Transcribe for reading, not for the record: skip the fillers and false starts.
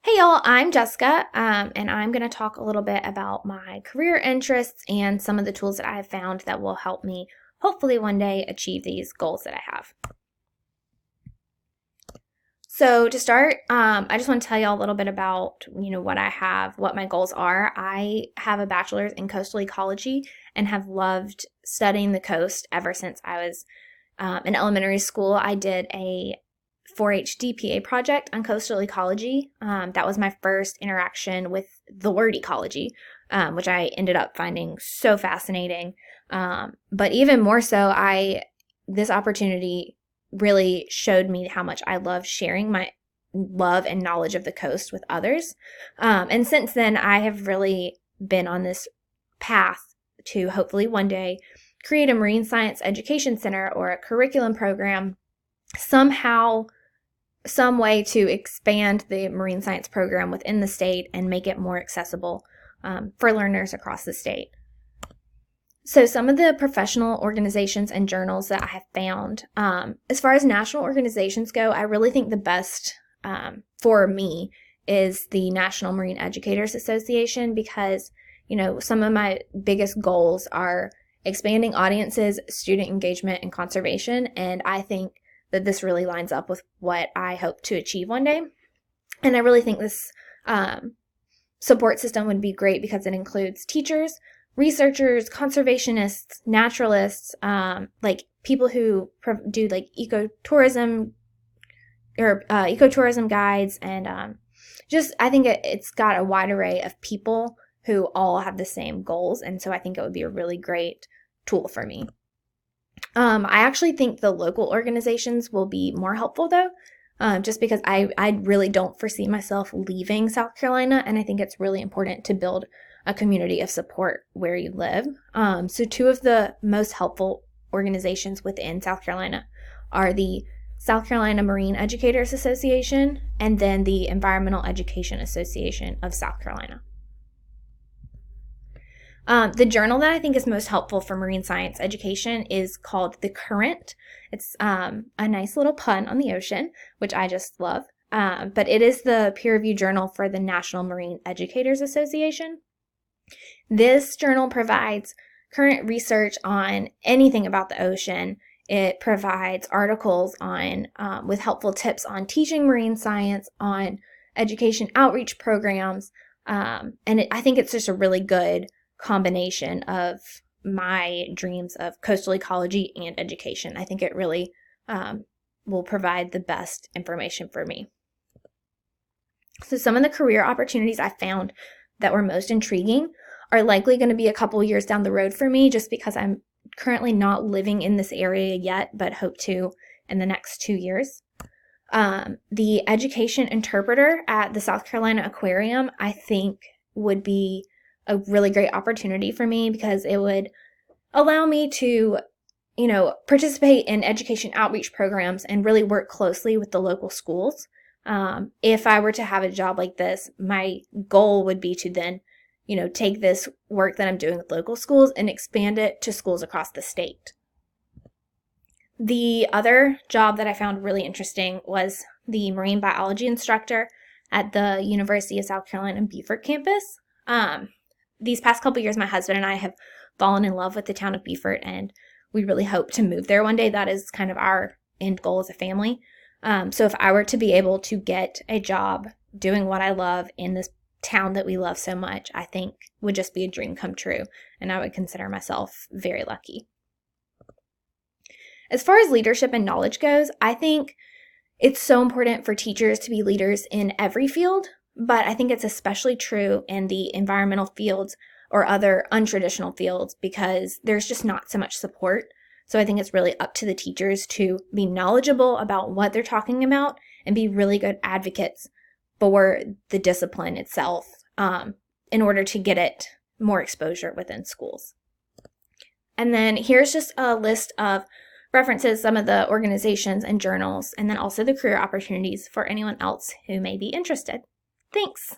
Hey y'all, I'm Jessica, and I'm going to talk a little bit about my career interests and some of the tools that I have found that will help me hopefully one day achieve these goals that I have. So to start, I just want to tell y'all a little bit about, what I have, what my goals are. I have a bachelor's in coastal ecology and have loved studying the coast ever since I was in elementary school. I did a 4-H DPA project on coastal ecology. That was my first interaction with the word ecology, which I ended up finding so fascinating. But even more so, this opportunity really showed me how much I love sharing my love and knowledge of the coast with others. And since then, I have really been on this path to hopefully one day create a marine science education center or a curriculum program somehow, some way to expand the marine science program within the state and make it more accessible for learners across the state. So some of the professional organizations and journals that I have found, as far as national organizations go, I really think the best for me is the National Marine Educators Association because, some of my biggest goals are expanding audiences, student engagement, and conservation. And I think that this really lines up with what I hope to achieve one day. And I really think this support system would be great because it includes teachers, researchers, conservationists, naturalists, like people who do like ecotourism or ecotourism guides, and just I think it's got a wide array of people who all have the same goals, and so I think it would be a really great tool for me. I actually think the local organizations will be more helpful though, just because I really don't foresee myself leaving South Carolina, and I think it's really important to build a community of support where you live. So two of the most helpful organizations within South Carolina are the South Carolina Marine Educators Association and then the Environmental Education Association of South Carolina. The journal that I think is most helpful for marine science education is called The Current. It's a nice little pun on the ocean, which I just love. But it is the peer-reviewed journal for the National Marine Educators Association. This journal provides current research on anything about the ocean. It provides articles on with helpful tips on teaching marine science, on education outreach programs, and I think it's just a really good combination of my dreams of coastal ecology and education. I think it really will provide the best information for me. So some of the career opportunities I found that were most intriguing are likely going to be a couple years down the road for me just because I'm currently not living in this area yet, but hope to in the next 2 years. The education interpreter at the South Carolina Aquarium, I think, would be a really great opportunity for me because it would allow me to, participate in education outreach programs and really work closely with the local schools. If I were to have a job like this, my goal would be to then, take this work that I'm doing with local schools and expand it to schools across the state. The other job that I found really interesting was the marine biology instructor at the University of South Carolina Beaufort campus. These past couple years, my husband and I have fallen in love with the town of Beaufort, and we really hope to move there one day. That is kind of our end goal as a family. So if I were to be able to get a job doing what I love in this town that we love so much, I think would just be a dream come true, and I would consider myself very lucky. As far as leadership and knowledge goes, I think it's so important for teachers to be leaders in every field, but I think it's especially true in the environmental fields or other untraditional fields because there's just not so much support. So I think it's really up to the teachers to be knowledgeable about what they're talking about and be really good advocates for the discipline itself in order to get it more exposure within schools. And then here's just a list of references, some of the organizations and journals, and then also the career opportunities for anyone else who may be interested. Thanks.